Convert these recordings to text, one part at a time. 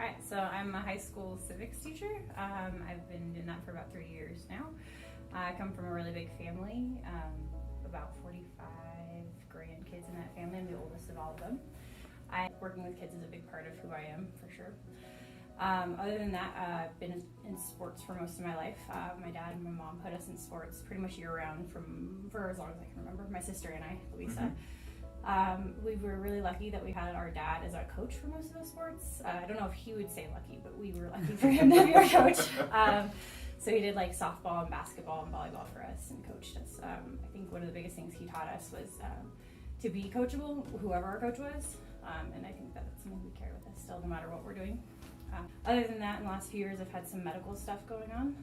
right, so I'm a high school civics teacher. I've been doing that for about 3 years now. I come from a really big family, about 45 grandkids in that family. I'm the oldest of all of them. Working with kids is a big part of who I am, for sure. Other than that, I've been in sports for most of my life. My dad and my mom put us in sports pretty much year-round for as long as I can remember. My sister and I, Louisa. We were really lucky that we had our dad as our coach for most of those sports. I don't know if he would say lucky, but we were lucky for him to be our coach. So he did like softball and basketball and volleyball for us and coached us. I think one of the biggest things he taught us was to be coachable, whoever our coach was. And I think that's something we carry with us still, no matter what we're doing. Other than that, in the last few years, I've had some medical stuff going on.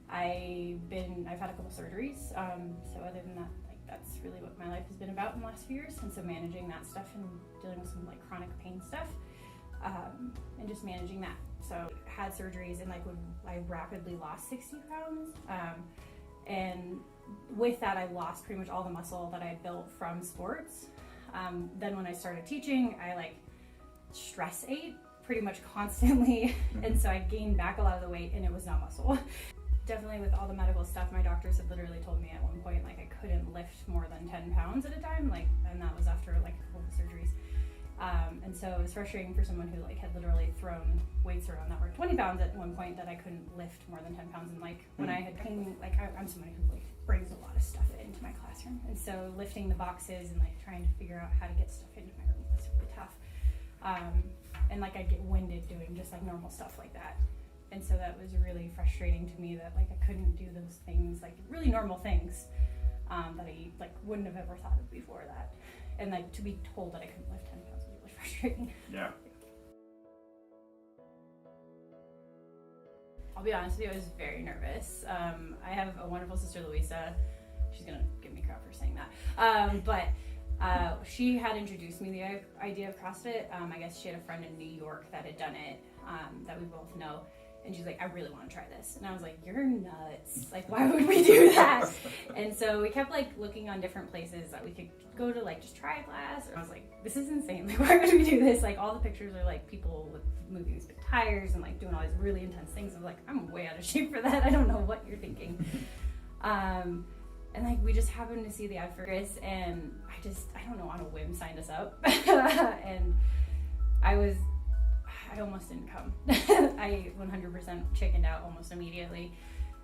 I've had a couple surgeries. So other than that, that's really what my life has been about in the last few years. And so managing that stuff and dealing with some like chronic pain stuff, and just managing that. So had surgeries and I rapidly lost 60 pounds. And with that, I lost pretty much all the muscle that I had built from sports. Then when I started teaching, I stress ate pretty much constantly. And so I gained back a lot of the weight and it was not muscle. Definitely with all the medical stuff, my doctors had literally told me at one point I couldn't lift more than 10 pounds at a time, and that was after a couple of surgeries. And so it was frustrating for someone who had literally thrown weights around that were 20 pounds at one point, that I couldn't lift more than 10 pounds. And when I had came, I'm someone who brings a lot of stuff into my classroom, and so lifting the boxes and trying to figure out how to get stuff into my room was really tough. And I'd get winded doing just normal stuff like that. And so that was really frustrating to me that I couldn't do those things, really normal things, that I wouldn't have ever thought of before that. And to be told that I couldn't lift 10 pounds was really frustrating. Yeah. I'll be honest with you, I was very nervous. I have a wonderful sister, Louisa. She's gonna give me crap for saying that. But she had introduced me the idea of CrossFit. I guess she had a friend in New York that had done it, that we both know. And she's like, I really want to try this. And I was like, you're nuts. Why would we do that? And so we kept looking on different places that we could go to just try a class. And I was like, this is insane. Why would we do this? All the pictures are people with moving these big tires and doing all these really intense things. I was like, I'm way out of shape for that. I don't know what you're thinking. And we just happened to see the ad for Sacris, and I don't know, on a whim signed us up. And I almost didn't come. I 100% chickened out almost immediately.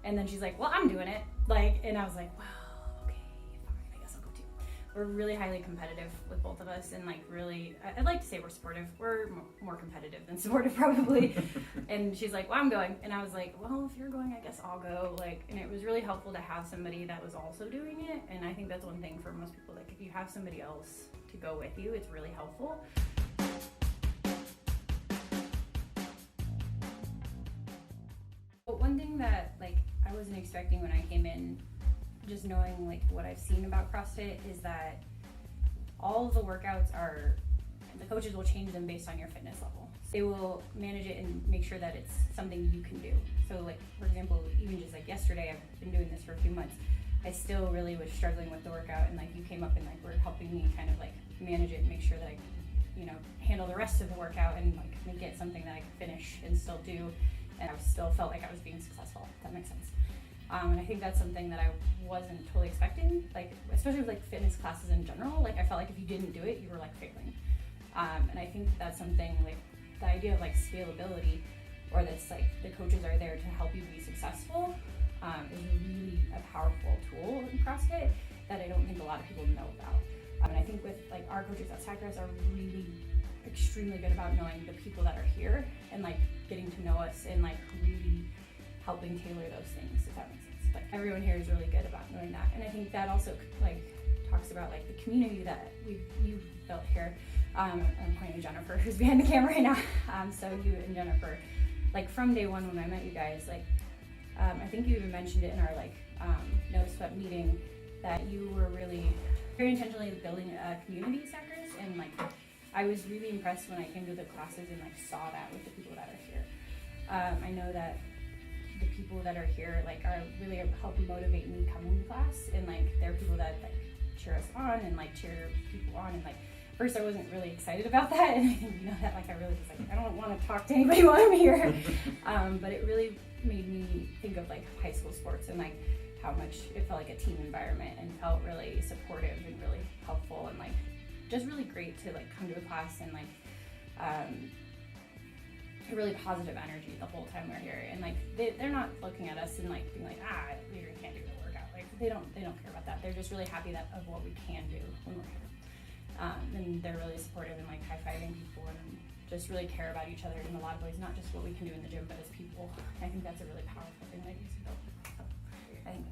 And then she's like, well, I'm doing it. And I was like, well, okay, fine, I guess I'll go too. We're really highly competitive with both of us, and really, I'd like to say we're supportive. We're more competitive than supportive, probably. And she's like, well, I'm going. And I was like, well, if you're going, I guess I'll go. And it was really helpful to have somebody that was also doing it. And I think that's one thing for most people, if you have somebody else to go with you, it's really helpful. But one thing that I wasn't expecting when I came in, just knowing what I've seen about CrossFit, is that all of the workouts the coaches will change them based on your fitness level. They will manage it and make sure that it's something you can do. So for example, even just yesterday, I've been doing this for a few months, I still really was struggling with the workout, and you came up and were helping me kind of manage it and make sure that I handle the rest of the workout and make it something that I could finish and still do. And I still felt like I was being successful, if that makes sense. And I think that's something that I wasn't totally expecting, especially with fitness classes in general. I felt if you didn't do it, you were failing. And I think that's something, the idea of scalability, or that's the coaches are there to help you be successful, is really a powerful tool in CrossFit that I don't think a lot of people know about. And I think with our coaches at Sacris are really extremely good about knowing the people that are here and getting to know us and really helping tailor those things, if that makes sense. Everyone here is really good about knowing that. And I think that also talks about the community that you've built here. I'm pointing to Jennifer, who's behind the camera right now. So you and Jennifer, from day one when I met you guys, I think you even mentioned it in our no sweat meeting, that you were really very intentionally building a community at Sacris, and I was really impressed when I came to the classes and saw that with the people that are here. I know that the people that are here are really help motivate me coming to class, and they're people that cheer us on and cheer people on, and first I wasn't really excited about that, and you know that like I really was like, I don't want to talk to anybody while I'm here. But it really made me think of like high school sports and like how much it felt like a team environment and felt really supportive and really helpful and like just really great to like come to a class and like a really positive energy the whole time we're here. And like they're not looking at us and like being like, you can't do the workout. Like they don't care about that. They're just really happy that of what we can do when we're here. And they're really supportive and like high-fiving people and just really care about each other in a lot of ways, not just what we can do in the gym, but as people. I think that's a really powerful thing that I do. So I think